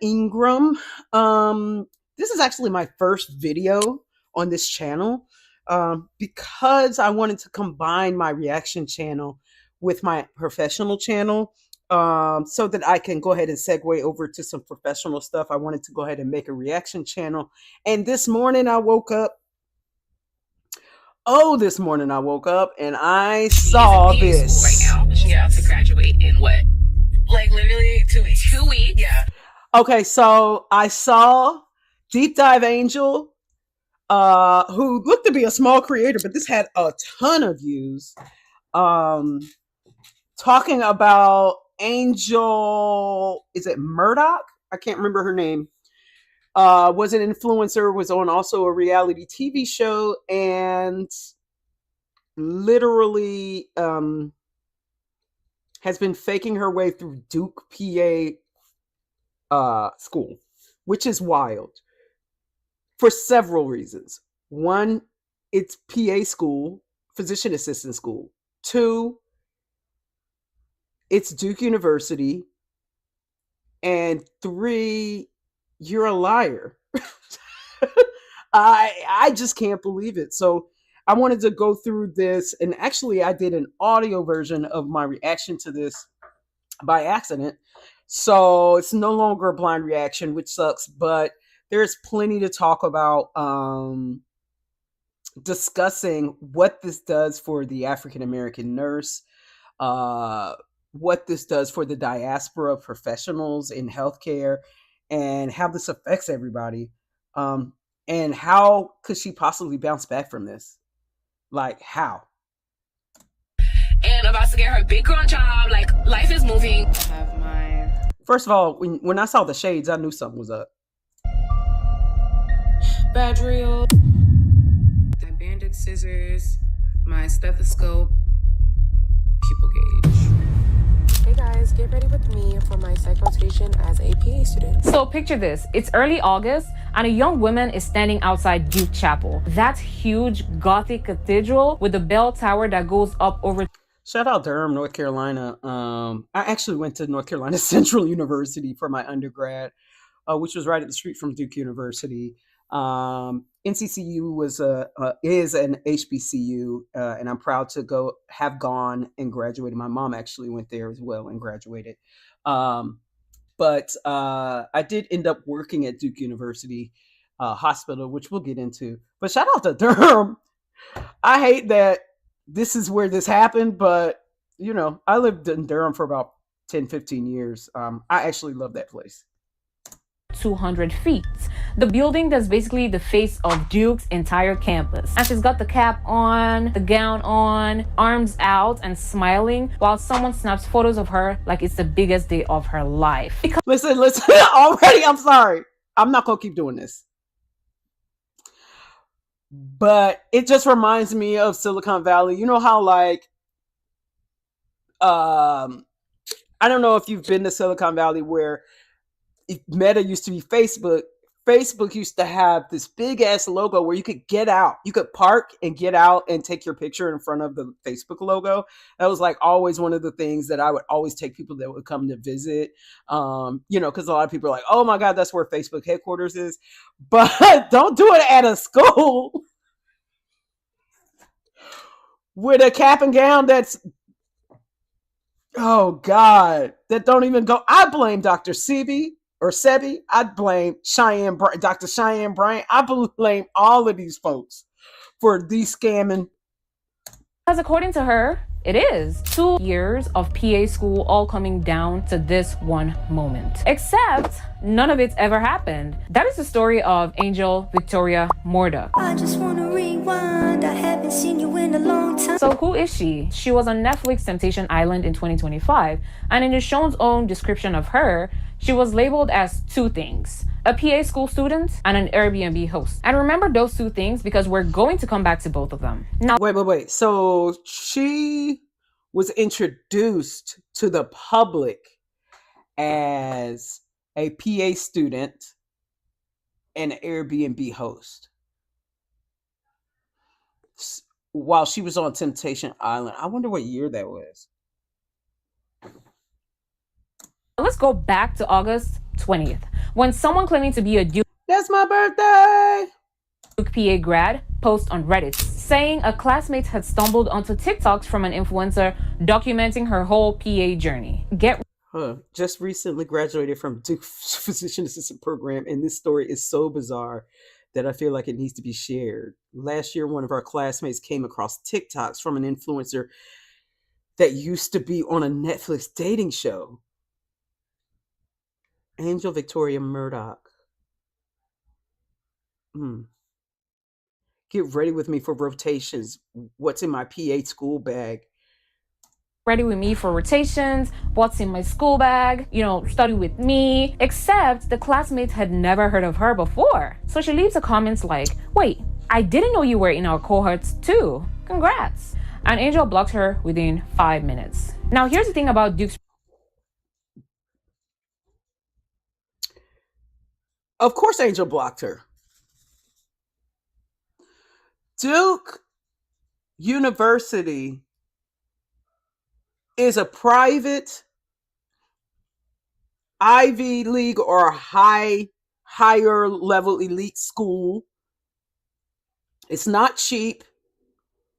Ingram. Um, this is actually my first video on this channel because I wanted to combine my reaction channel with my professional channel so that I can go ahead and segue over to some professional stuff. I wanted to go ahead and make a reaction channel. And this morning I woke up. This morning I woke up and I saw school right this. now. She's about to graduate in what? Like literally 2 weeks. 2 weeks? Yeah. Okay, so I saw Deep Dive Angel, who looked to be a small creator, but this had a ton of views. Um, Talking about Angel, is it Murdoch? I can't remember her name. Was an influencer, was on also a reality TV show, and literally has been faking her way through Duke PA school, which is wild for several reasons. One, it's PA school, physician assistant school. Two, it's Duke University. And three, you're a liar. I just can't believe it. So I wanted to go through this, and actually I did an audio version of my reaction to this by accident. So it's no longer a blind reaction, which sucks, but there's plenty to talk about discussing what this does for the African American nurse, uh, what this does for the diaspora professionals in healthcare, and how this affects everybody. Um, and how could she possibly bounce back from this? Like, how? And about to get her big girl job. Like, life is moving. I have my First of all, when I saw the shades, I knew something was up. badge reel, my banded scissors, my stethoscope, pupil gauge. Hey guys, get ready with me for my psych rotation as a PA student. So picture this, it's early August and a young woman is standing outside Duke Chapel. That huge Gothic cathedral with the bell tower that goes up over. Shout out Durham, North Carolina. I actually went to North Carolina Central University for my undergrad, which was right at the street from Duke University. NCCU is an HBCU, and I'm proud to have gone and graduated. My mom actually went there as well and graduated. But I did end up working at Duke University Hospital, which we'll get into. But shout out to Durham. I hate that this is where this happened, but I lived in Durham for about 10, 15 years. I actually love that place. 200 feet. The building that's basically the face of Duke's entire campus. And she's got the cap on, the gown on, arms out and smiling while someone snaps photos of her like it's the biggest day of her life. Listen, already I'm sorry. I'm not going to keep doing this. But it just reminds me of Silicon Valley. You know how I don't know if you've been to Silicon Valley where Meta used to be Facebook. Facebook used to have this big ass logo where you could get out, you could park and get out and take your picture in front of the Facebook logo. That was like always one of the things that I would always take people that would come to visit. Because a lot of people are like, oh my God, that's where Facebook headquarters is. But don't do it at a school with a cap and gown that's, oh God, that don't even go. I blame Dr. Sebi or Sebi. I blame Dr. Cheyenne Bryant. I blame all of these folks for these scamming. Because according to her, it is 2 years of PA school all coming down to this one moment. Except none of it's ever happened. That is the story of Angel Victoria Murdoch. I just wanna rewind. I haven't seen you in a long time. So who is she? She was on Netflix Temptation Island in 2025, and in the show's own description of her, she was labeled as two things: a PA school student and an Airbnb host. And remember those two things because we're going to come back to both of them. Now, Wait. So she was introduced to the public as a PA student and an Airbnb host while she was on Temptation Island. I wonder what year that was. Let's go back to August 20th, when someone claiming to be a Duke That's my birthday. PA grad post on Reddit saying a classmate had stumbled onto TikToks from an influencer documenting her whole PA journey. Just recently graduated from Duke Physician Assistant Program, and this story is so bizarre that I feel like it needs to be shared. Last year, one of our classmates came across TikToks from an influencer that used to be on a Netflix dating show. Angel Victoria Murdoch. Get ready with me for rotations. What's in my PA school bag? Ready with me for rotations, what's in my school bag, study with me. Except the classmate had never heard of her before. So she leaves a comment like, wait, I didn't know you were in our cohorts too. Congrats. And Angel blocked her within 5 minutes. Now here's the thing about Duke's. Of course Angel blocked her. Duke University is a private Ivy League or higher level elite school. It's not cheap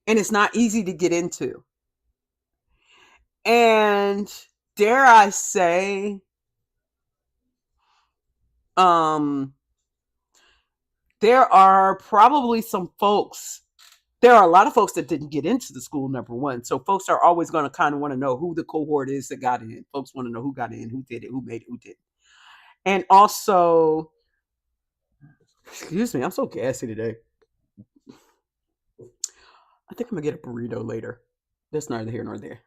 and it's not easy to get into. And dare I say, there are probably some folks, there are a lot of folks that didn't get into the school, number one. So folks are always going to kind of want to know who the cohort is that got in. Folks want to know who got in, who did it, who made it, who didn't. And also, excuse me, I'm so gassy today. I think I'm going to get a burrito later. That's neither here nor there.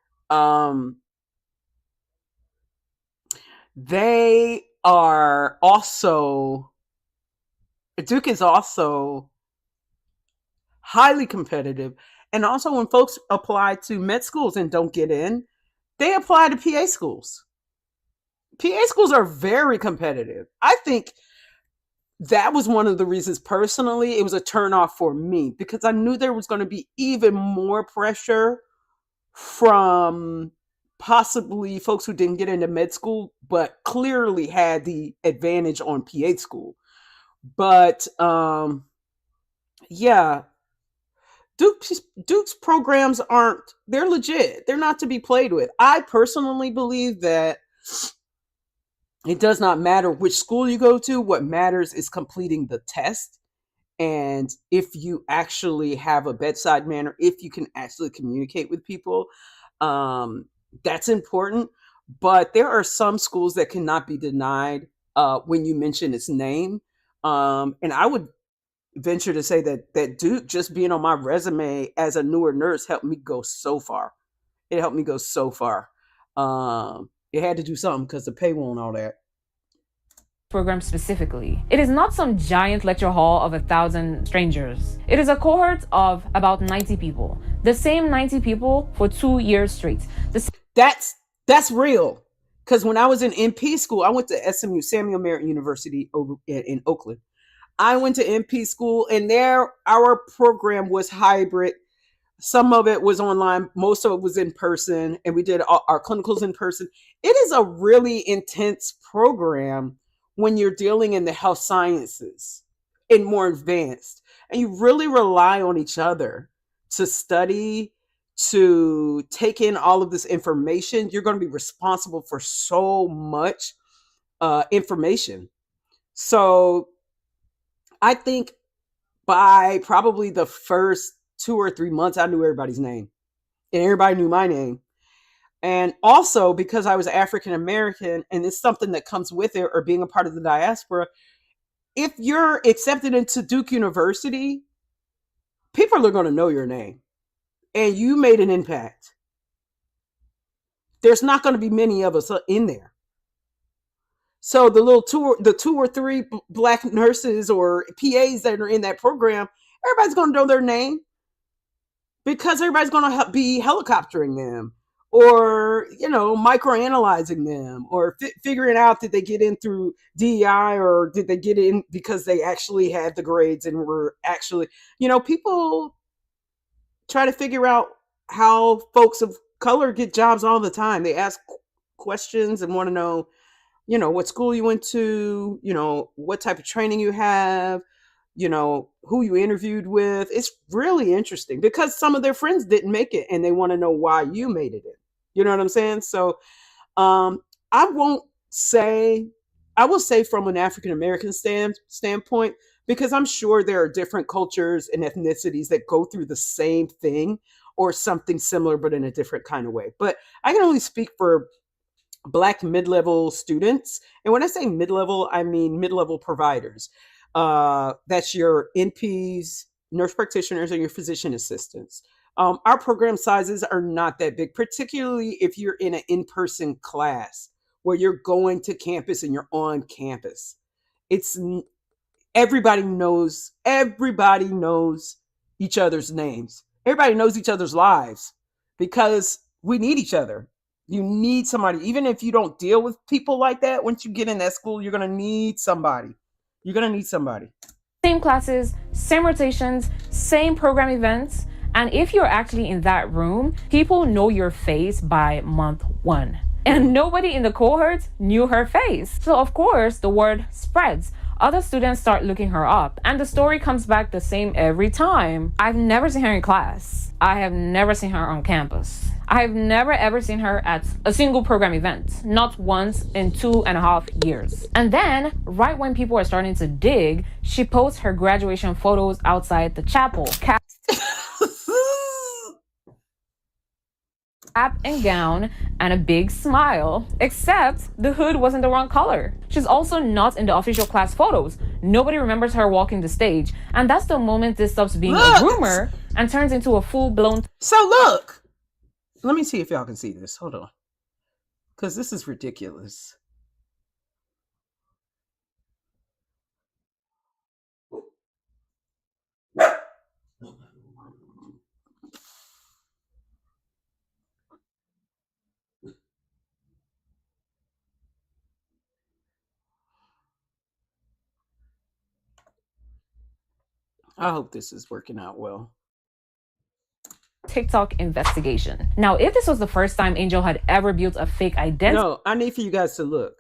They are also, Duke is also highly competitive. And also when folks apply to med schools and don't get in, they apply to PA schools. PA schools are very competitive. I think that was one of the reasons personally it was a turnoff for me, because I knew there was going to be even more pressure from possibly folks who didn't get into med school, but clearly had the advantage on PA school. But yeah, Duke's programs they're legit. They're not to be played with. I personally believe that it does not matter which school you go to. What matters is completing the test. And if you actually have a bedside manner, if you can actually communicate with people, that's important. But there are some schools that cannot be denied when you mention its name. And I would venture to say that Duke, just being on my resume as a newer nurse, helped me go so far. It helped me go so far. It had to do something because the pay won't all that. Program specifically. It is not some giant lecture hall of 1,000 strangers. It is a cohort of about 90 people. The same 90 people for 2 years straight. That's real. Because when I was in MP school, I went to SMU, Samuel Merritt University over in Oakland. I went to MP school, and there our program was hybrid. Some of it was online, most of it was in person, and we did our clinicals in person. It is a really intense program when you're dealing in the health sciences and more advanced, and you really rely on each other to study, to take in all of this information. You're going to be responsible for so much information. So I think by probably the first 2 or 3 months, I knew everybody's name and everybody knew my name. And also because I was African American, and it's something that comes with it, or being a part of the diaspora, if you're accepted into Duke University, people are going to know your name and you made an impact. There's not going to be many of us in there. So the 2 or 3 Black nurses or PAs that are in that program, everybody's going to know their name because everybody's going to be helicoptering them, or, microanalyzing them, or figuring out, did they get in through DEI, or did they get in because they actually had the grades and were actually, people try to figure out how folks of color get jobs all the time. They ask questions and want to know what school you went to, what type of training you have, who you interviewed with. It's really interesting because some of their friends didn't make it and they want to know why you made it in. You know what I'm saying? So um, I won't say, I will say from an African American standpoint, because I'm sure there are different cultures and ethnicities that go through the same thing or something similar, but in a different kind of way. But I can only speak for Black mid-level students. And when I say mid-level, I mean mid-level providers. That's your NPs, nurse practitioners, and your physician assistants. Our program sizes are not that big, particularly if you're in an in-person class where you're going to campus and you're on campus. It's everybody knows each other's names. Everybody knows each other's lives because we need each other. You need somebody, even if you don't deal with people like that. Once you get in that school, you're going to need somebody. You're going to need somebody. Same classes, same rotations, same program events. And if you're actually in that room, people know your face by month 1. And nobody in the cohort knew her face. So of course, the word spreads. Other students start looking her up, and the story comes back the same every time. I've never seen her in class. I have never seen her on campus. I have never ever seen her at a single program event, not once in 2.5 years. And then, right when people are starting to dig, she posts her graduation photos outside the chapel. Cap and gown and a big smile, except the hood wasn't the wrong color. She's also not in the official class photos. Nobody remembers her walking the stage, and that's the moment this stops being a rumor and turns into a full-blown. So look, let me see if y'all can see this. Hold on, because this is ridiculous. I hope this is working out well. TikTok investigation. Now, if this was the first time Angel had ever built a fake identity, No, I need for you guys to look.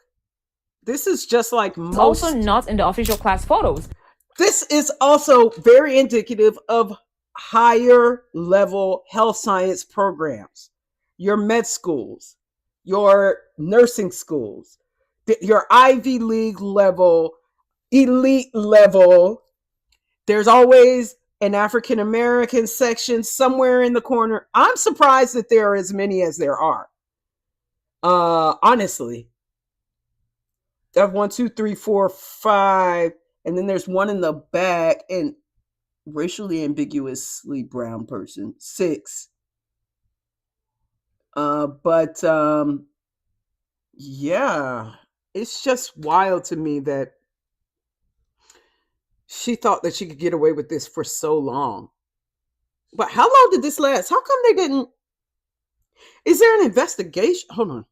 This is just like most. also not in the official class photos. This is also very indicative of higher level health science programs, your med schools, your nursing schools, your Ivy League level, elite level. There's always an African American section somewhere in the corner. I'm surprised that there are as many as there are. Honestly, I have 1, 2, 3, 4, 5, and then there's one in the back, and racially ambiguously brown person, 6. But yeah, it's just wild to me that she thought that she could get away with this for so long. But how long did this last? How come they didn't? Is there an investigation? Hold on.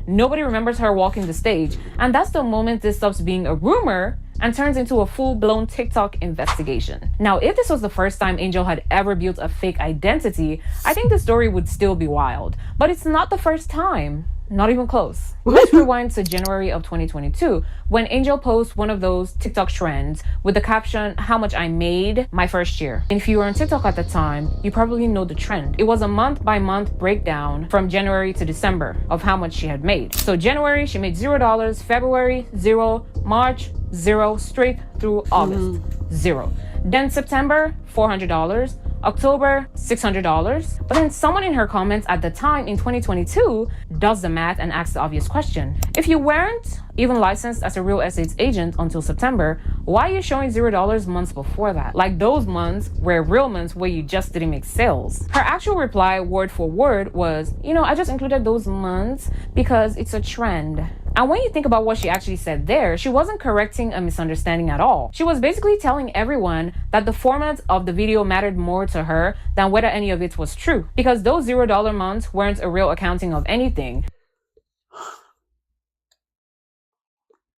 Nobody remembers her walking the stage, and that's the moment this stops being a rumor and turns into a full-blown TikTok investigation. Now, if this was the first time Angel had ever built a fake identity, I think the story would still be wild. But it's not the first time. Not even close. Let's rewind to January of 2022 when Angel posts one of those TikTok trends with the caption, "How much I made my first year." And if you were on TikTok at the time, you probably know the trend. It was a month-by-month breakdown from January to December of how much she had made. So January, she made $0, February, 0, March, 0, straight through August, 0. Then September, $400, October, $600. But then someone in her comments at the time in 2022 does the math and asks the obvious question. If you weren't even licensed as a real estate agent until September, why are you showing $0 months before that? Like those months were real months where you just didn't make sales. Her actual reply, word for word, was, I just included those months because it's a trend. And when you think about what she actually said there, she wasn't correcting a misunderstanding at all. She was basically telling everyone that the format of the video mattered more to her than whether any of it was true. Because those $0 months weren't a real accounting of anything.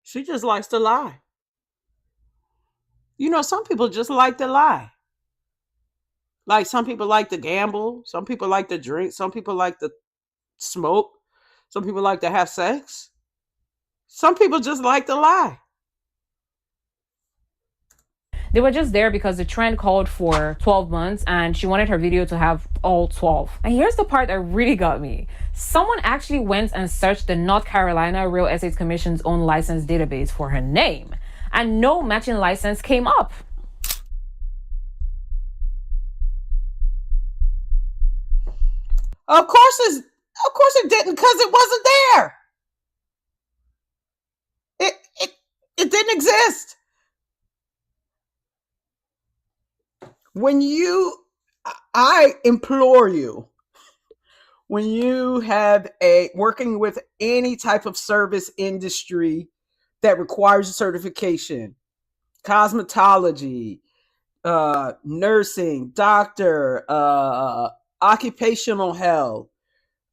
She just likes to lie. Some people just like to lie. Like some people like to gamble. Some people like to drink. Some people like to smoke. Some people like to have sex. Some people just like to lie. They were just there because the trend called for 12 months and she wanted her video to have all 12. And here's the part that really got me. Someone actually went and searched the North Carolina Real Estate Commission's own license database for her name, and no matching license came up. Of course it didn't, because it wasn't there. It didn't exist. I implore you, when you have working with any type of service industry that requires a certification, cosmetology, nursing, doctor, occupational health,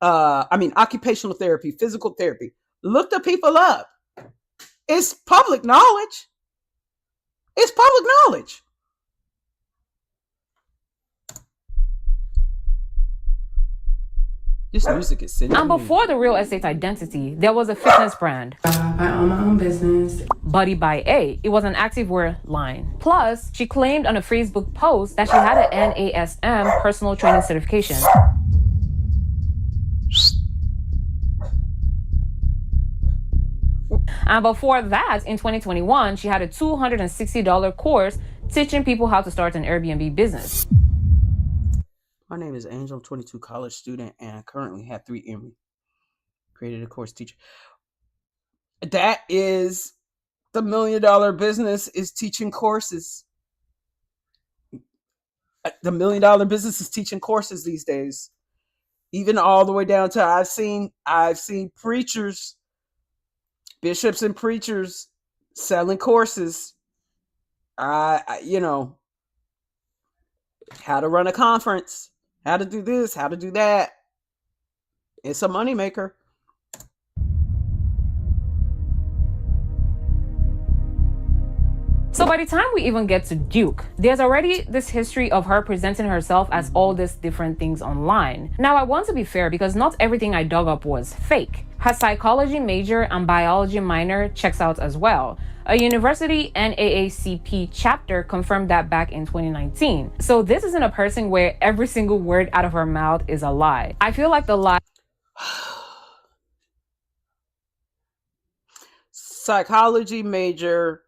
occupational therapy, physical therapy, look the people up. It's public knowledge. It's public knowledge. This music is sitting. And before the Real Estate Identity, there was a fitness brand. I own my own business. Buddy by A. It was an activewear line. Plus, she claimed on a Facebook post that she had an NASM personal training certification. And before that, in 2021, she had a $260 course teaching people how to start an Airbnb business. My name is Angel, 22 college student, and I currently have 3 Emory. Created a course teacher. That is the $1 million business, is teaching courses. The $1 million business is teaching courses these days. Even all the way down to I've seen preachers, bishops and preachers selling courses. How to run a conference, how to do this, how to do that. It's a moneymaker. So by the time we even get to Duke, there's already this history of her presenting herself as all these different things online. Now, I want to be fair because not everything I dug up was fake. Her psychology major and biology minor checks out as well. A university NAACP chapter confirmed that back in 2019. So this isn't a person where every single word out of her mouth is a lie. I feel like the lie Psychology major.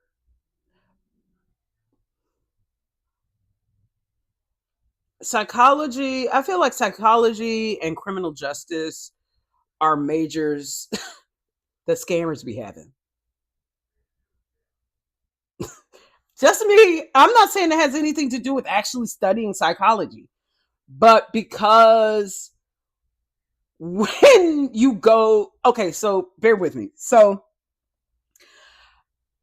Psychology, I feel like psychology and criminal justice are majors that scammers be having. Just me, I'm not saying it has anything to do with actually studying psychology, but because when you go, okay, so bear with me. So,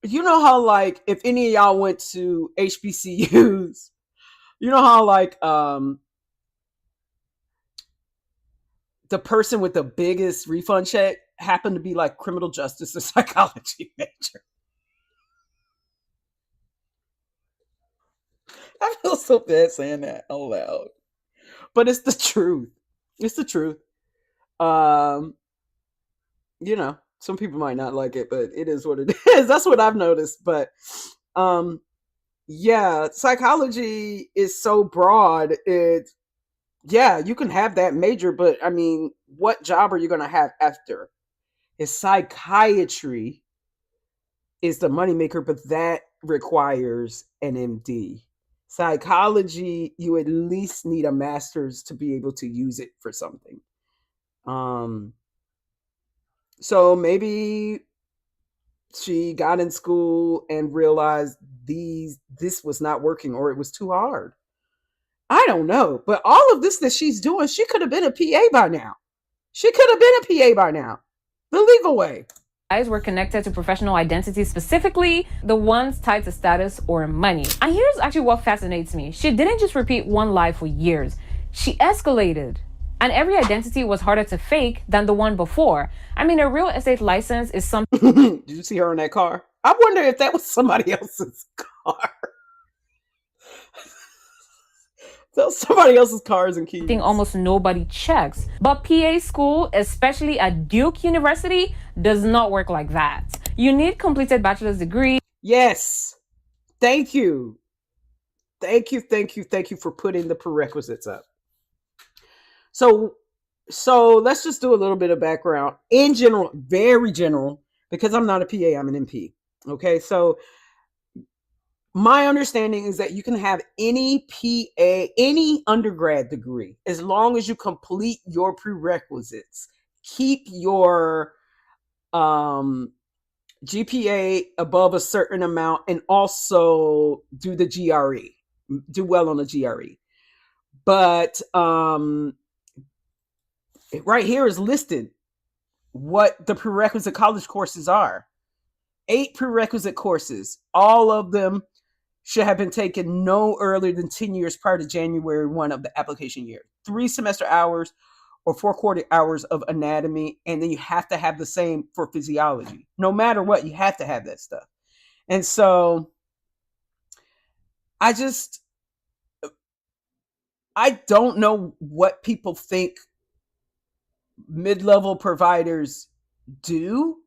you know how, like, if any of y'all went to HBCUs, you know how, like, the person with the biggest refund check happened to be like criminal justice or psychology major. I feel so bad saying that out loud, but it's the truth. It's the truth. Some people might not like it, but it is what it is. That's what I've noticed. But psychology is so broad. You can have that major, but I mean, what job are you going to have after? Psychiatry is the moneymaker, but that requires an MD. Psychology, you at least need a master's to be able to use it for something. So maybe she got in school and realized this was not working, or it was too hard. I don't know. But all of this that she's doing, she could have been a PA by now. The legal way. Lies were connected to professional identity, specifically the ones tied to status or money. And here's actually what fascinates me. She didn't just repeat one lie for years. She escalated. And every identity was harder to fake than the one before. I mean, a real estate license is something. Did you see her in that car? I wonder if that was somebody else's car. somebody else's cars and keys. Thing almost nobody checks. But PA school, especially at Duke University, does not work like that. You need completed bachelor's degree. Yes. Thank you. Thank you for putting the prerequisites up. So let's just do a little bit of background. In general, very general, because I'm not a PA, I'm an MP. Okay, so my understanding is that you can have any PA, any undergrad degree, as long as you complete your prerequisites. Keep your GPA above a certain amount, and also do the GRE. Do well on the GRE. But right here is listed what the prerequisite college courses are. 8 prerequisite courses. All of them should have been taken no earlier than 10 years prior to January 1 of the application year. 3 semester hours or 4 quarter hours of anatomy, and then you have to have the same for physiology. No matter what, you have to have that stuff. And so I don't know what people think mid-level providers do,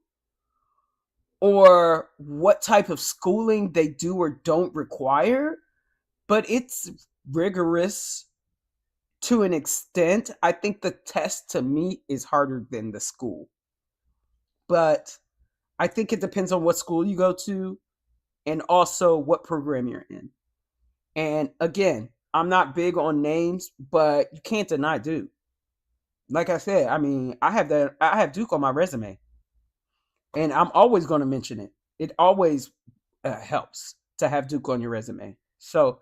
or what type of schooling they do or don't require, but it's rigorous to an extent. I think the test to me is harder than the school, but I think it depends on what school you go to and also what program you're in. And again, I'm not big on names, but you can't deny Duke. Like I said, I mean, I have Duke on my resume, and I'm always going to mention it. It always helps to have Duke on your resume. So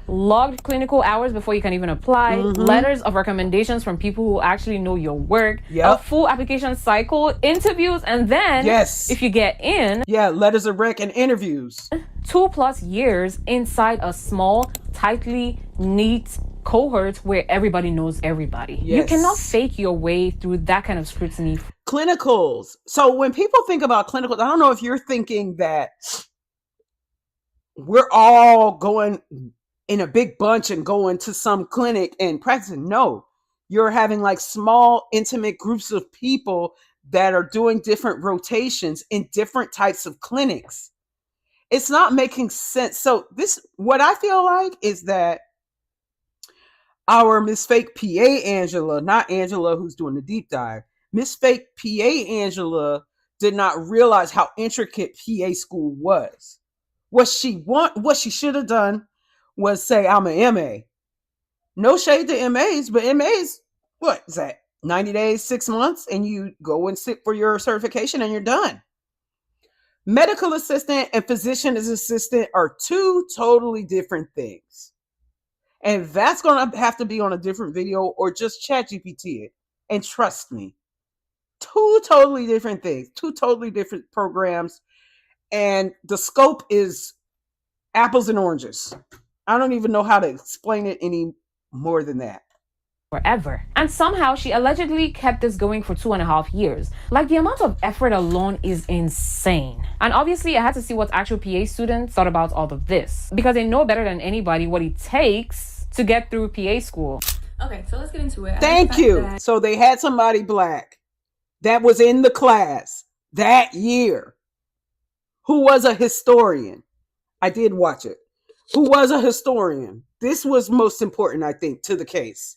logged clinical hours before you can even apply, letters of recommendations from people who actually know your work, a full application cycle, interviews, and then if you get in, letters of rec and interviews. 2+ years inside a small, tightly neat cohort where everybody knows everybody. You cannot fake your way through that kind of scrutiny. Clinicals. So when people think about clinicals, I don't know if you're thinking that we're all going in a big bunch and going to some clinic and practicing. No, you're having like small, intimate groups of people that are doing different rotations in different types of clinics. It's not making sense. So what I feel like is that our Miss Fake PA Angela, not Angela who's doing the deep dive, Miss Fake PA Angela did not realize how intricate PA school was. What she should have done was say, I'm an MA. No shade to MAs, but MAs, what is that? 90 days, 6 months, and you go and sit for your certification and you're done. Medical assistant and physician assistant are 2 totally different things. And that's going to have to be on a different video, or just ChatGPT it. And trust me, 2 totally different things, 2 totally different programs. And the scope is apples and oranges. I don't even know how to explain it any more than that. Forever. And somehow she allegedly kept this going for 2.5 years. Like, the amount of effort alone is insane. And obviously I had to see what actual PA students thought about all of this, because they know better than anybody what it takes to get through PA school. Okay, so let's get into it. Thank you. So they had somebody Black that was in the class that year who was a historian. I did watch it. Who was a historian. This was most important, I think, to the case.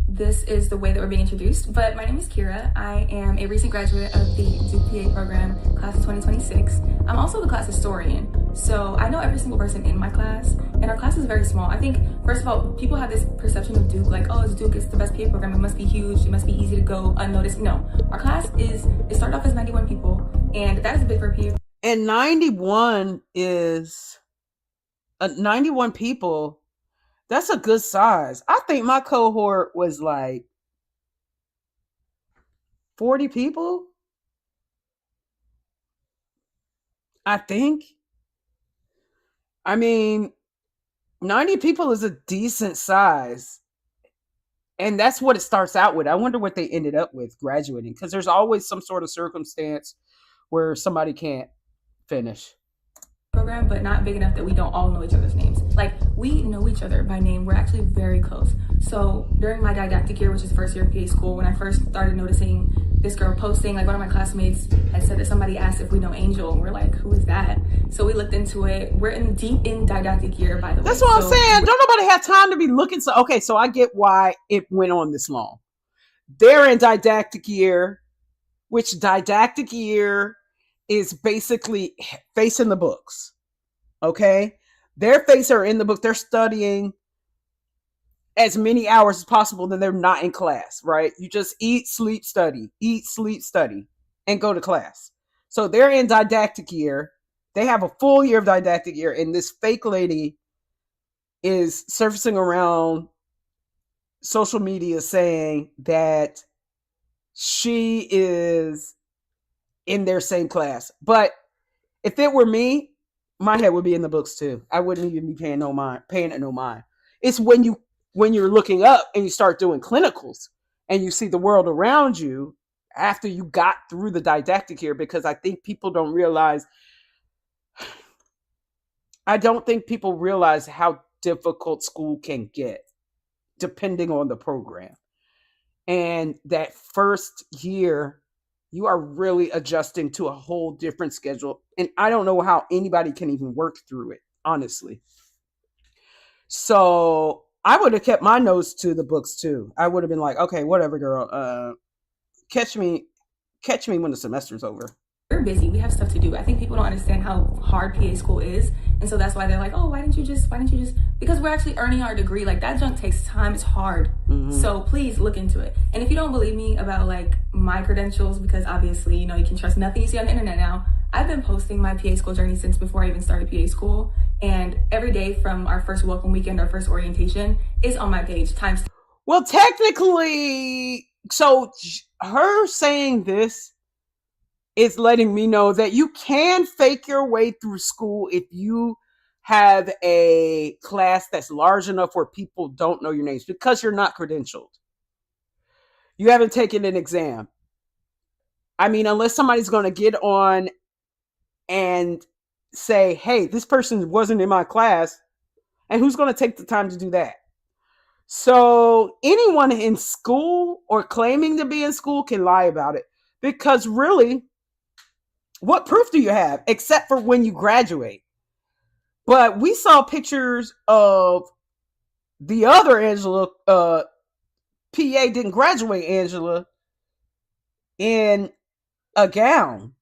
This is the way that we're being introduced, but my name is Kira. I am a recent graduate of the Duke PA program, class of 2026. I'm also the class historian, so I know every single person in my class, and our class is very small. I think, first of all, people have this perception of Duke, like, oh, it's Duke, it's the best PA program, it must be huge, it must be easy to go unnoticed. No, our class it started off as 91 people, and that is big for a PA. And 91 people, that's a good size. I think my cohort was like 40 people. I think. I mean, 90 people is a decent size. And that's what it starts out with. I wonder what they ended up with graduating, because there's always some sort of circumstance where somebody can't finish. program, but not big enough that we don't all know each other's names. Like, we know each other by name. We're actually very close. So during my didactic year, which is first year of PA school, when I first started noticing this girl posting, like one of my classmates had said that somebody asked if we know Angel, and we're like, who is that? So we looked into it. We're deep in didactic year, by the way. That's what I'm saying. Don't nobody have time to be looking. So, okay, so I get why it went on this long. They're in didactic year, which didactic year is basically facing the books. Okay? Their face are in the book. They're studying as many hours as possible, then they're not in class, right? You just eat, sleep, study, and go to class. So they're in didactic year. They have a full year of didactic year, and this fake lady is surfacing around social media saying that she is in their same class. But if it were me, my head would be in the books too. I wouldn't even be paying it no mind. It's when you're looking up and you start doing clinicals and you see the world around you after you got through the didactic year, because I think people don't realize, how difficult school can get depending on the program. And that first year, you are really adjusting to a whole different schedule. And I don't know how anybody can even work through it, honestly. So I would have kept my nose to the books too. I would have been like, okay, whatever, girl. Catch me when the semester's over. We're busy. We have stuff to do. I think people don't understand how hard PA school is. And so that's why they're like, oh, why didn't you just, because we're actually earning our degree. Like, that junk takes time. It's hard. Mm-hmm. So please look into it. And if you don't believe me about like my credentials, because obviously, you can trust nothing you see on the internet now. I've been posting my PA school journey since before I even started PA school. And every day from our first welcome weekend, our first orientation is on my page. Well, technically, so her saying this is letting me know that you can fake your way through school if you have a class that's large enough where people don't know your names, because you're not credentialed. You haven't taken an exam. I mean, unless somebody's going to get on and say, hey, this person wasn't in my class, and who's going to take the time to do that? So anyone in school or claiming to be in school can lie about it, because really, what proof do you have except for when you graduate? But we saw pictures of the other Angela, PA didn't graduate Angela, in a gown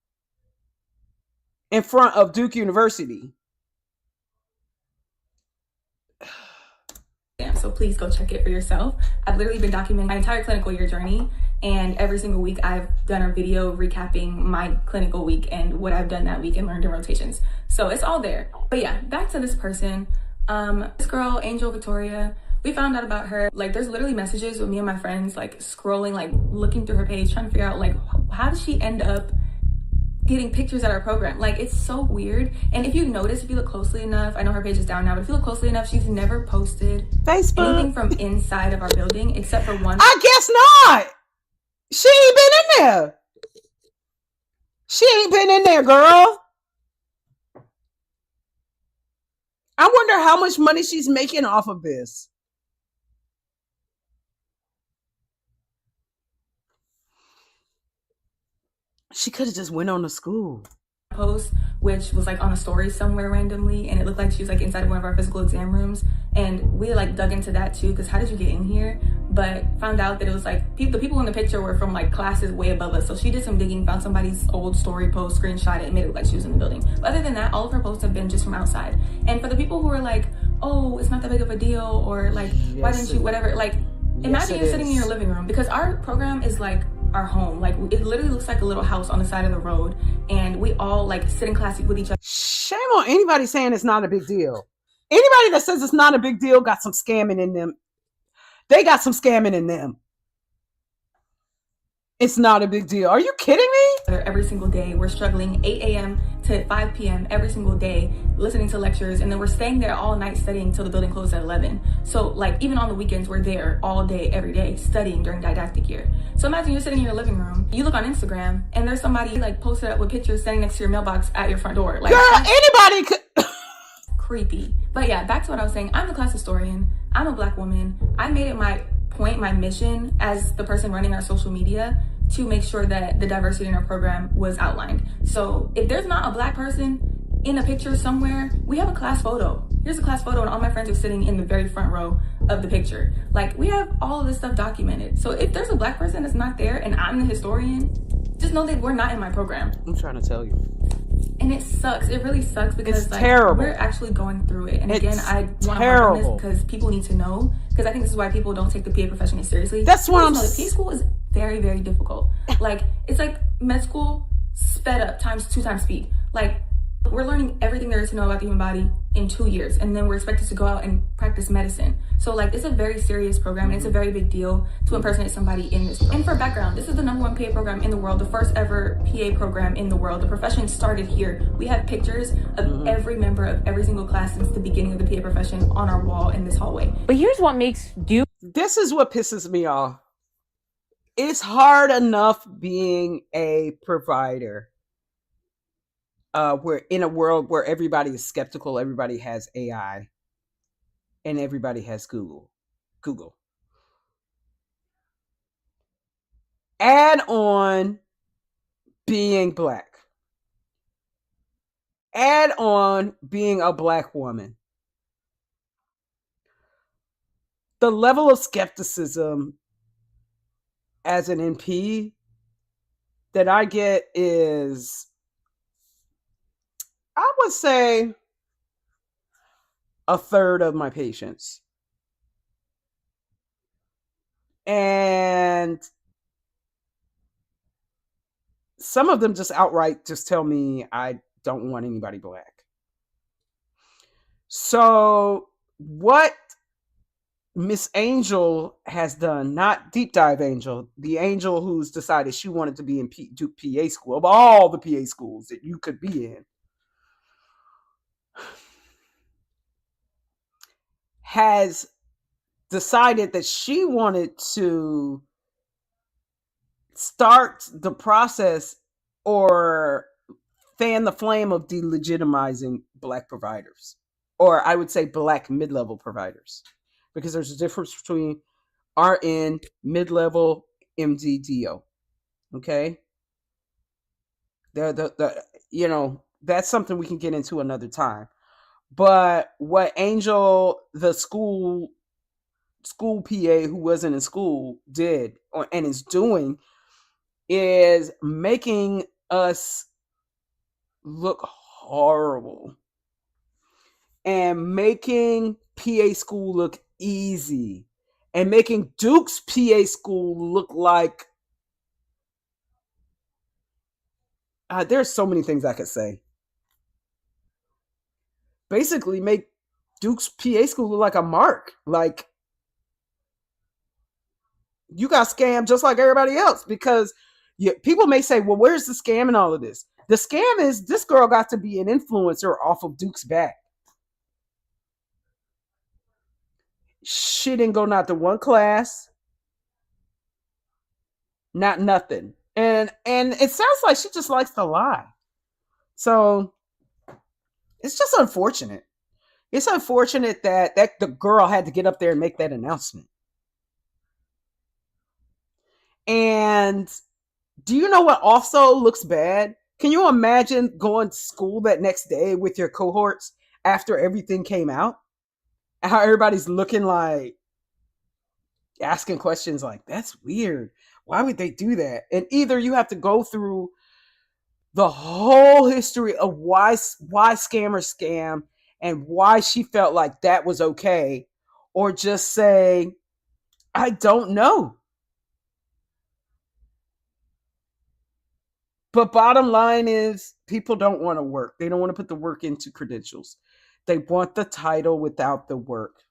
in front of Duke University. So please go check it for yourself. I've literally been documenting my entire clinical year journey, and every single week I've done a video recapping my clinical week and what I've done that week and learned in rotations. So it's all there. But yeah, back to this person. This girl, Angel Victoria, we found out about her. Like, there's literally messages with me and my friends, like scrolling, like looking through her page, trying to figure out like, how did she end up getting pictures at our program? Like, it's so weird. And if you notice, if you look closely enough, I know her page is down now, but if you look closely enough, she's never posted Facebook anything from inside of our building except for one. I guess not. She ain't been in there. She ain't been in there, girl. I wonder how much money she's making off of this. She could have just went on to school. Post, which was like on a story somewhere randomly, and it looked like she was like inside of one of our physical exam rooms, and we like dug into that too, because how did you get in here? But found out that it was like the people in the picture were from like classes way above us. So she did some digging, found somebody's old story post, screenshot it, and made it look like she was in the building. But other than that, all of her posts have been just from outside. And for the people who are like, oh, it's not that big of a deal, or like, why didn't you, whatever, like, imagine you're sitting in your living room, because our program is like our home. Like, it literally looks like a little house on the side of the road, and we all like sit in class with each other. Shame on anybody saying it's not a big deal. Anybody that says it's not a big deal got some scamming in them. They got some scamming in them. It's not a big deal. Are you kidding me? Every single day, we're struggling 8 a.m. to 5 p.m. every single day, listening to lectures, and then we're staying there all night studying until the building closed at 11. So like, even on the weekends, we're there all day, every day, studying during didactic year. So imagine you're sitting in your living room, you look on Instagram, and there's somebody like posted up with pictures standing next to your mailbox at your front door. Like, girl, anybody could. creepy. But yeah, back to what I was saying. I'm the class historian. I'm a Black woman. I made it my point, my mission as the person running our social media to make sure that the diversity in our program was outlined. So if there's not a Black person in a picture somewhere, we have a class photo. Here's a class photo and all my friends are sitting in the very front row of the picture. Like, we have all of this stuff documented. So if there's a Black person that's not there and I'm the historian, just know that we're not in my program. I'm trying to tell you. And it sucks. It really sucks because It's terrible. we're actually going through it. And It's again, I want to harp on terrible. this because people need to know. Because I think this is why people don't take the PA profession as seriously. That's why I'm PA school is very, very difficult. Like, it's like med school sped up times 2 times speed. Like, we're learning everything there is to know about the human body in 2 years, and then we're expected to go out and practice medicine. So like, it's a very serious program, and it's a very big deal to impersonate somebody in this. And for background, this is the #1 PA program in the world, the first ever PA program in the world. The profession started here. We have pictures of every member of every single class since the beginning of the PA profession on our wall in this hallway. But here's what makes Duke This is what pisses me off. It's hard enough being a provider. We're in a world where everybody is skeptical, everybody has AI, and everybody has Google. Add on being Black. Add on being a Black woman. The level of skepticism as an NP that I get is, I would say, a third of my patients. And some of them just outright just tell me I don't want anybody Black. So what Miss Angel has done, not Deep Dive Angel, the Angel who's decided she wanted to be in Duke PA school, of all the PA schools that you could be in, has decided that she wanted to start the process or fan the flame of delegitimizing Black providers, or I would say Black mid-level providers, because there's a difference between RN, mid-level, MD, DO. Okay? You know, that's something we can get into another time. But what Angel, the school PA who wasn't in school, did and is doing is making us look horrible and making PA school look easy and making Duke's PA school look like there's so many things I could say. Basically make Duke's PA school look like a mark. Like, you got scammed just like everybody else, because people may say, well, where's the scam in all of this? The scam is this girl got to be an influencer off of Duke's back. She didn't go not to one class, not nothing. And it sounds like she just likes to lie. So it's just unfortunate. It's unfortunate that the girl had to get up there and make that announcement. And do you know what also looks bad? Can you imagine going to school that next day with your cohorts after everything came out? And how everybody's looking like, asking questions like, that's weird. Why would they do that? And either you have to go through the whole history of why scammers scam and why she felt like that was okay, or just say, I don't know. But bottom line is, people don't want to work. They don't want to put the work into credentials. They want the title without the work.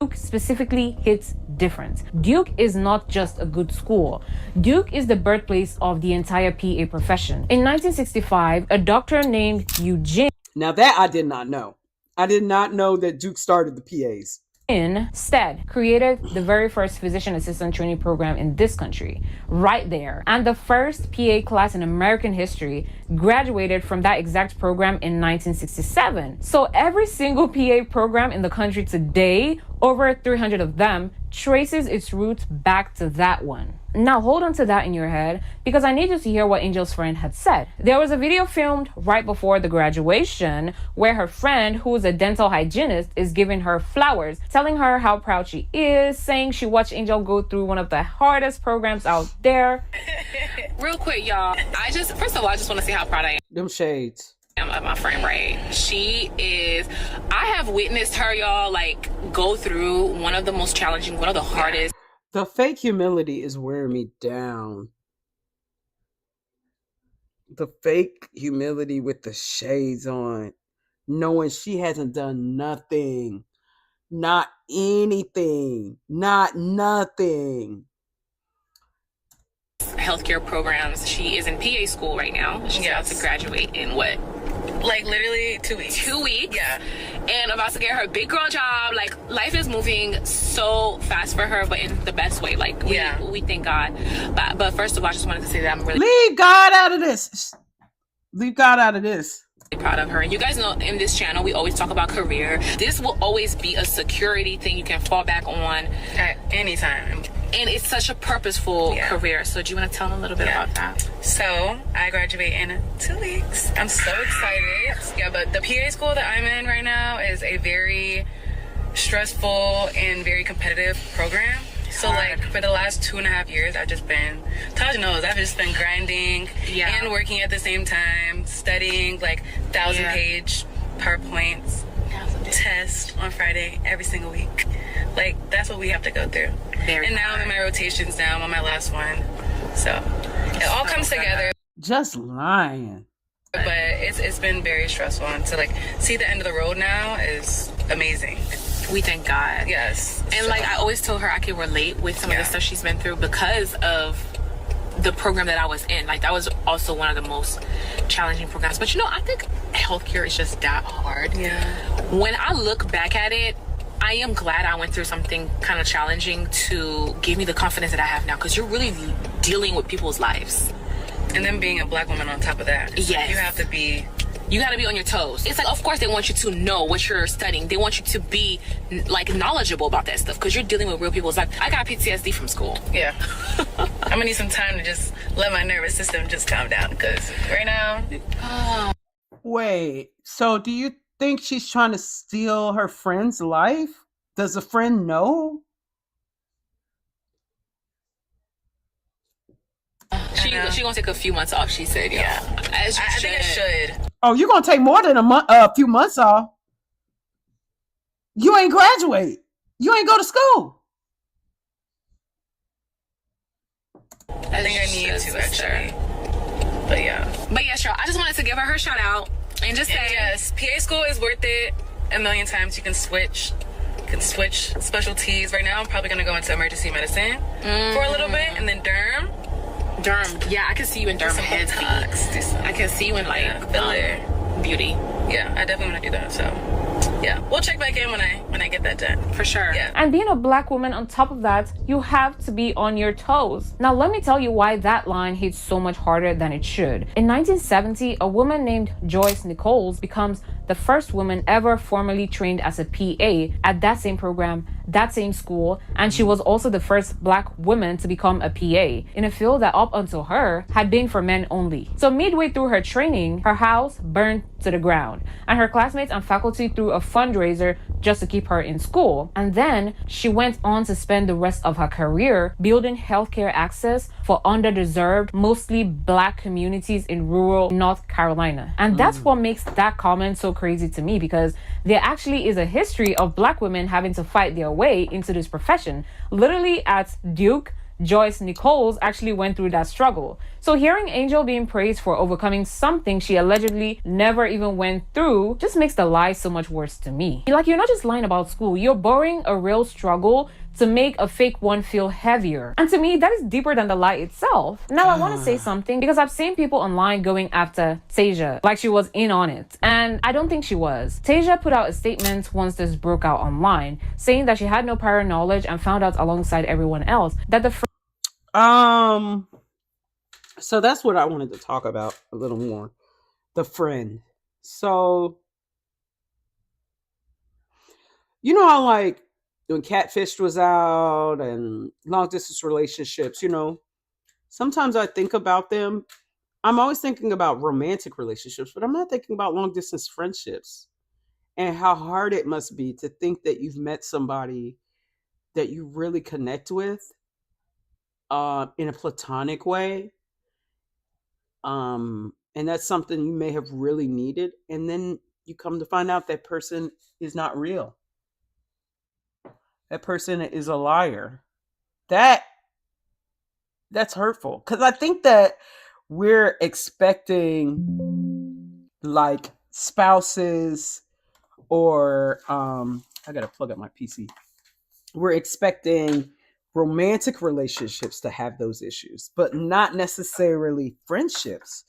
Duke specifically hits different. Duke is not just a good school. Duke is the birthplace of the entire PA profession. In 1965, a doctor named Eugene Now that I did not know. I did not know that Duke started the PAs. instead created the very first physician assistant training program in this country, right there. And the first PA class in American history graduated from that exact program in 1967. So every single PA program in the country today, over 300 of them, traces its roots back to that one. Now hold on to that in your head, because I need you to hear what Angel's friend had said. There was a video filmed right before the graduation where her friend, who is a dental hygienist, is giving her flowers, telling her how proud she is, saying she watched Angel go through one of the hardest programs out there. Real quick, y'all. First of all, I just want to say how proud I Them shades. am of my friend, right? I have witnessed her, y'all, like, go through one of the most challenging, one of the hardest. The fake humility is wearing me down. The fake humility with the shades on, knowing she hasn't done nothing. Not anything. Not nothing. Healthcare programs. She is in PA school right now. She's about to graduate in what? Like literally 2 weeks. 2 weeks. Yeah. And about to get her big girl job. Like, life is moving so fast for her, but in the best way. Like, we thank God. But first of all, I just wanted to say that I'm really Leave God out of this. Leave God out of this. proud of her. And you guys know in this channel, we always talk about career. This will always be a security thing you can fall back on At any time. And it's such a purposeful career. So do you want to tell them a little bit about that? So I graduate in 2 weeks. I'm so excited. Yeah, but the PA school that I'm in right now is a very stressful and very competitive program. So like for the last 2.5 years, I've just been, Taj knows, I've just been grinding and working at the same time, studying like 1,000-page PowerPoints, tests on Friday every single week. Like, that's what we have to go through. And now I'm in my rotations now. I'm on my last one. So it all comes together. Just lying. But it's been very stressful. And to like see the end of the road now is amazing. We thank God. Yes. And like I always told her I can relate with some of the stuff she's been through because of the program that I was in. Like, that was also one of the most challenging programs. But you know, I think healthcare is just that hard. Yeah. When I look back at it, I am glad I went through something kind of challenging to give me the confidence that I have now, because you're really dealing with people's lives. And then being a Black woman on top of that. Yes. You have to be... You got to be on your toes. It's like, of course, they want you to know what you're studying. They want you to be, like, knowledgeable about that stuff, because you're dealing with real people. It's like, I got PTSD from school. Yeah. I'm going to need some time to just let my nervous system just calm down, because right now... Wait, so do you think she's trying to steal her friend's life? Does the friend know? She gonna take a few months off, she said. Yeah. I think I should. Oh, you're gonna take more than a few months off. You ain't graduate. You ain't go to school. I think I need to, actually. But yeah. But yeah, sure. I just wanted to give her shout out and just say, yes, PA school is worth it a million times. You can switch specialties. Right now, I'm probably gonna go into emergency medicine for a little bit, and then derm. Yeah, I can see you in derm. Some Botox. I can see you in like filler, beauty. Yeah, I definitely want to do that. So yeah, we'll check back in when I get that done. For sure. Yeah. And being a Black woman, on top of that, you have to be on your toes. Now, let me tell you why that line hits so much harder than it should. In 1970, a woman named Joyce Nichols becomes the first woman ever formally trained as a PA at that same program, that same school, and she was also the first Black woman to become a PA in a field that up until her had been for men only. So midway through her training, her house burned to the ground, and her classmates and faculty threw a fundraiser just to keep her in school. And then she went on to spend the rest of her career building healthcare access for underdeserved, mostly Black communities in rural North Carolina. And that's what makes that comment so crazy to me, because there actually is a history of Black women having to fight their way into this profession. Literally at Duke, Joyce Nichols actually went through that struggle. So hearing Angel being praised for overcoming something she allegedly never even went through just makes the lie so much worse to me. Like, you're not just lying about school, you're borrowing a real struggle to make a fake one feel heavier. And to me, that is deeper than the lie itself. Now, I want to say something because I've seen people online going after Tasia like she was in on it. And I don't think she was. Tasia put out a statement once this broke out online, saying that she had no prior knowledge and found out alongside everyone else that the So that's what I wanted to talk about a little more. The friend. So, you know how like when Catfish was out and long distance relationships, sometimes I think about them. I'm always thinking about romantic relationships, but I'm not thinking about long distance friendships and how hard it must be to think that you've met somebody that you really connect with in a platonic way. And that's something you may have really needed. And then you come to find out that person is not real. That person is a liar. That's hurtful. Because I think that we're expecting like spouses or I gotta plug up my PC. We're expecting romantic relationships to have those issues, but not necessarily friendships.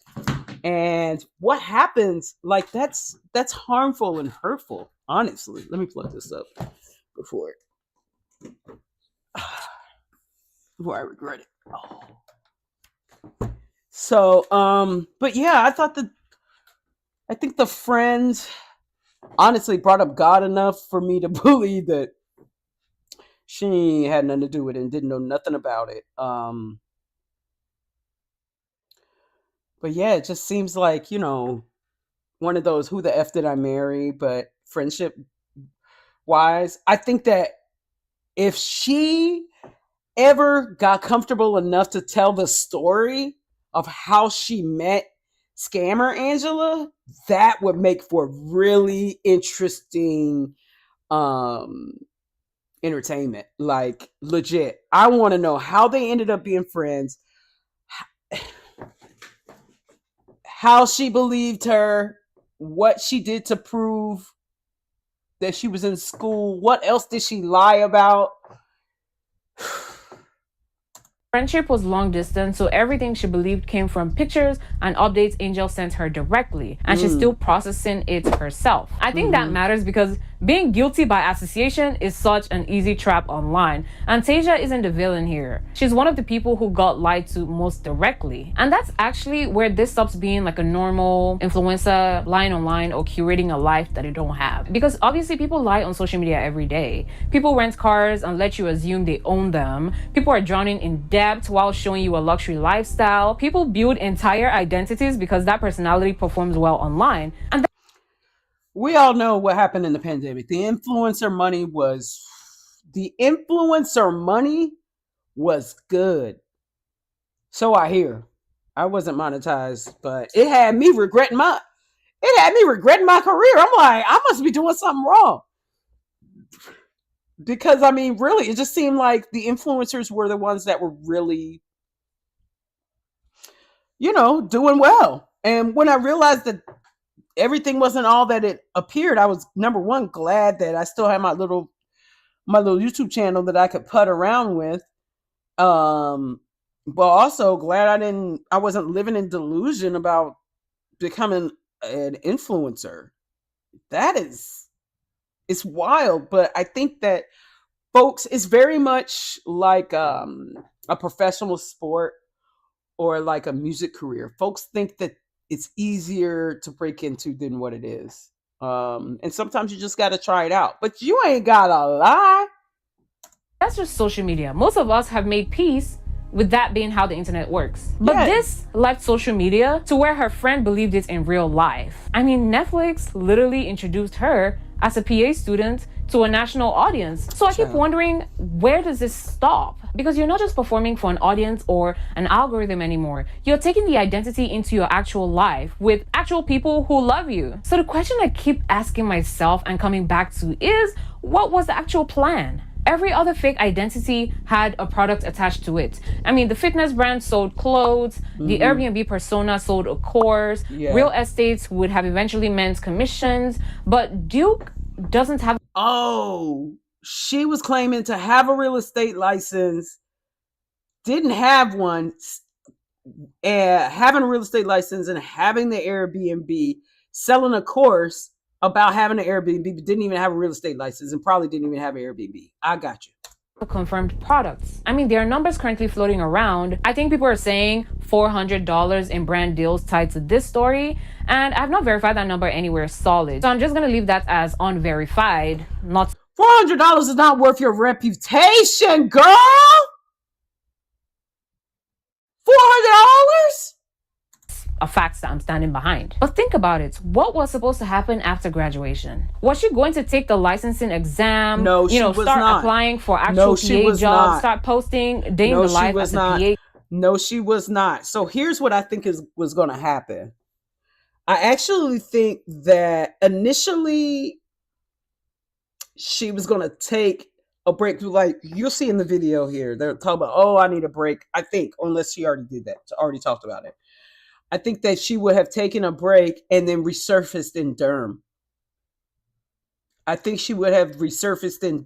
And what happens, like that's harmful and hurtful, honestly. Let me plug this up before I regret it. So, but yeah, I think the friend honestly brought up God enough for me to believe that she had nothing to do with it and didn't know nothing about it. But yeah, it just seems like, one of those who the F did I marry, but friendship wise, I think that if she ever got comfortable enough to tell the story of how she met Scammer Angela, that would make for really interesting entertainment. Like legit. I want to know how they ended up being friends, how she believed her, what she did to prove that she was in school, what else did she lie about? friendship was long distance, so everything she believed came from pictures and updates Angel sent her directly, and she's still processing it herself. I think that matters because being guilty by association is such an easy trap online, and Tasia isn't the villain here. She's one of the people who got lied to most directly, and that's actually where this stops being like a normal influencer lying online or curating a life that they don't have. Because obviously people lie on social media every day. People rent cars and let you assume they own them. People are drowning in debt while showing you a luxury lifestyle. People build entire identities because that personality performs well online. And we all know what happened in the pandemic. The influencer money was good. So I hear. I wasn't monetized, but it had me regretting my career. I'm like, I must be doing something wrong. Because I mean, really, it just seemed like the influencers were the ones that were really, doing well. And when I realized that everything wasn't all that it appeared, I was, number one, glad that I still had my little YouTube channel that I could put around with. But also glad I wasn't living in delusion about becoming an influencer. It's wild, but I think that folks, it's very much like a professional sport or like a music career. Folks think that it's easier to break into than what it is. And sometimes you just got to try it out, but you ain't got to lie. that's just social media. Most of us have made peace with that being how the internet works. But this left social media to where her friend believed it in real life. I mean, Netflix literally introduced her as a PA student to a national audience. So I keep wondering, where does this stop? Because you're not just performing for an audience or an algorithm anymore. You're taking the identity into your actual life with actual people who love you. So the question I keep asking myself and coming back to is, what was the actual plan? Every other fake identity had a product attached to it. I mean, the fitness brand sold clothes, the Airbnb persona sold a course, real estates would have eventually meant commissions, but Duke doesn't have. Oh, She was claiming to have a real estate license, didn't have one, having a real estate license and having the Airbnb, selling a course about having an Airbnb, but didn't even have a real estate license and probably didn't even have an Airbnb. I got you. Confirmed products. I mean, there are numbers currently floating around. I think people are saying $400 in brand deals tied to this story, and I've not verified that number anywhere solid. So I'm just gonna leave that as unverified, not $400 is not worth your reputation, girl. $400? a fact that I'm standing behind. But think about it. What was supposed to happen after graduation? Was she going to take the licensing exam? No, she was start not. Applying for actual No, she PA was jobs, not. start posting day in No, the she life was as a not. PA? No, she was not. So here's what I think was going to happen. I actually think that initially she was going to take a break. Like you'll see in the video here, they're talking about, oh, I need a break. I think, unless she already did that, already talked about it. I think that she would have taken a break and then resurfaced in derm. I think she would have resurfaced in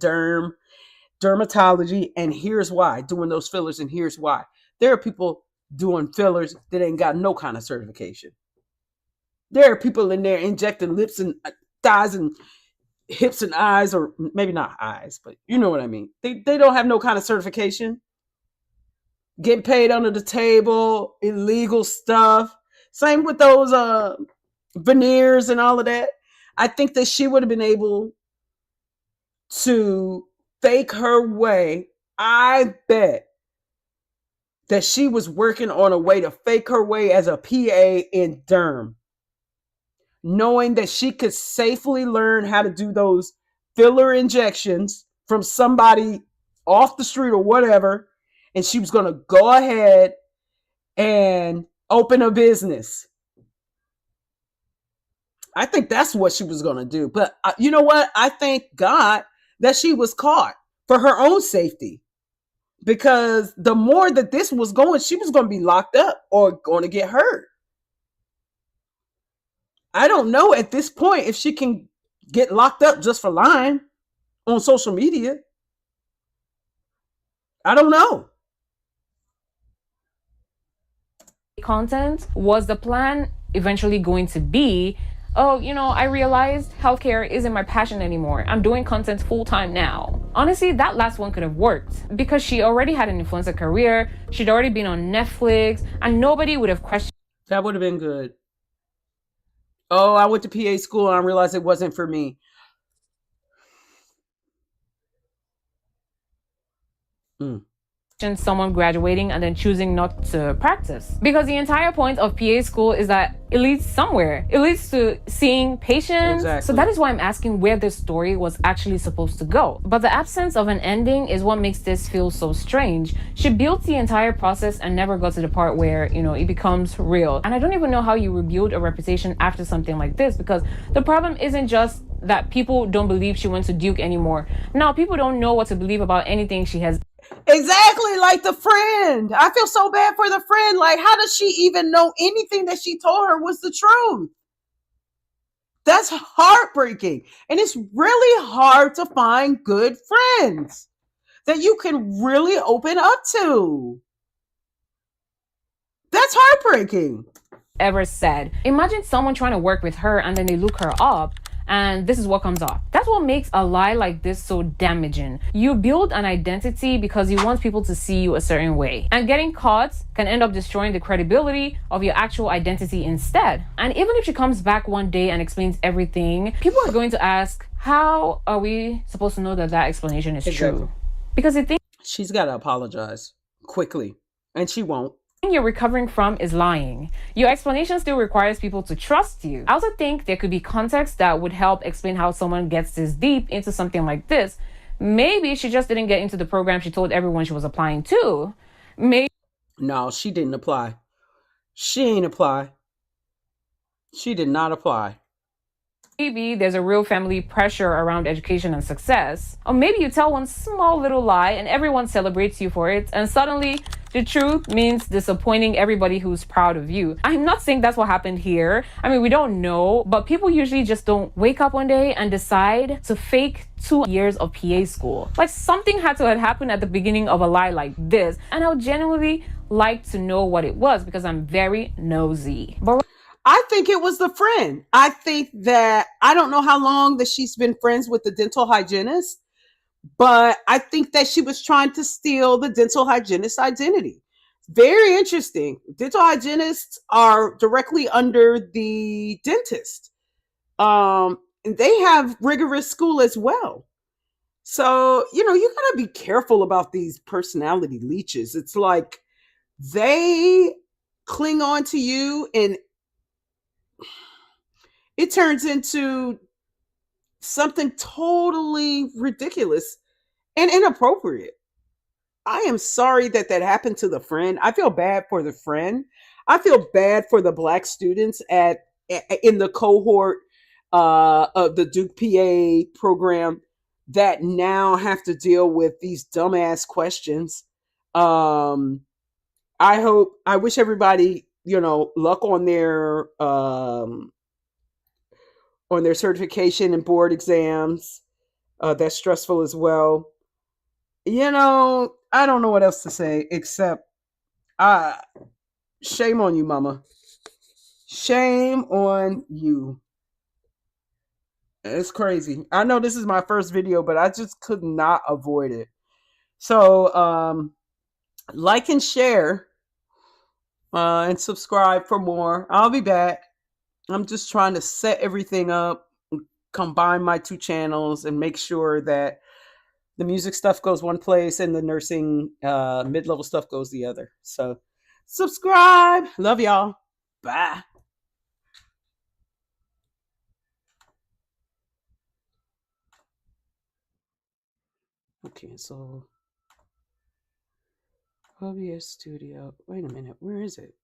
dermatology, and here's why, doing those fillers, and here's why. There are people doing fillers that ain't got no kind of certification. There are people in there injecting lips and thighs and hips and eyes, or maybe not eyes, but you know what I mean. They don't have no kind of certification. Getting paid under the table, illegal stuff. Same with those veneers and all of that. I think that she would have been able to fake her way. I bet that she was working on a way to fake her way as a PA in derm, knowing that she could safely learn how to do those filler injections from somebody off the street or whatever, and she was going to go ahead and open a business. I think that's what she was going to do. But you know what? I thank God that she was caught for her own safety, because the more that this was going, she was going to be locked up or going to get hurt. I don't know at this point if she can get locked up just for lying on social media. I don't know. Content, was the plan eventually going to be, oh, I realized healthcare isn't my passion anymore. I'm doing content full time now. Honestly, that last one could have worked because she already had an influencer career. She'd already been on Netflix, and nobody would have questioned. That would have been good. Oh, I went to PA school and I realized it wasn't for me. Someone graduating and then choosing not to practice, because the entire point of PA school is that it leads somewhere. It leads to seeing patients. Exactly. So that is why I'm asking where this story was actually supposed to go. But the absence of an ending is what makes this feel so strange. She built the entire process and never got to the part where it becomes real. And I don't even know how you rebuild a reputation after something like this, because the problem isn't just that people don't believe she went to Duke anymore. Now people don't know what to believe about anything she has. Exactly, like the friend. I feel so bad for the friend. Like, how does she even know anything that she told her was the truth? That's heartbreaking. And it's really hard to find good friends that you can really open up to. That's heartbreaking. Ever said. Imagine someone trying to work with her and then they look her up and this is what comes off. That's what makes a lie like this so damaging. You build an identity because you want people to see you a certain way, and getting caught can end up destroying the credibility of your actual identity instead. And even if she comes back one day and explains everything, people are going to ask, how are we supposed to know that that explanation is true? Because they think she's got to apologize quickly, and she won't. You're recovering from is lying. Your explanation still requires people to trust you. I also think there could be context that would help explain how someone gets this deep into something like this. Maybe she just didn't get into the program she told everyone she was applying to. No, she didn't apply. She ain't apply. She did not apply. Maybe there's a real family pressure around education and success. Or maybe you tell one small little lie and everyone celebrates you for it, and suddenly The truth means disappointing everybody who's proud of you. I'm not saying that's what happened here. I mean, we don't know, but people usually just don't wake up one day and decide to fake 2 years of PA school. Like, something had to have happened at the beginning of a lie like this, and I would genuinely like to know what it was because I'm very nosy. But I think it was the friend. I think that I don't know how long that she's been friends with the dental hygienist, but I think that she was trying to steal the dental hygienist's identity. Very interesting. Dental hygienists are directly under the dentist. And they have rigorous school as well. So, you know, you got to be careful about these personality leeches. It's like they cling on to you and it turns into something totally ridiculous and inappropriate. I am sorry that that happened to the friend. I feel bad for the friend. I feel bad for the black students at in the cohort of the Duke PA program that now have to deal with these dumbass questions. Um, I wish everybody, you know, luck on their certification and board exams. That's stressful as well. You know, I don't know what else to say except uh shame on you, mama. Shame on you. It's crazy. I know this is my first video, but I just could not avoid it. So like and share and subscribe for more. I'll be back. I'm just trying to set everything up, combine my two channels, and make sure that the music stuff goes one place and the nursing mid-level stuff goes the other. So subscribe. Love y'all. Bye. Okay, so OBS Studio. Wait a minute. Where is it?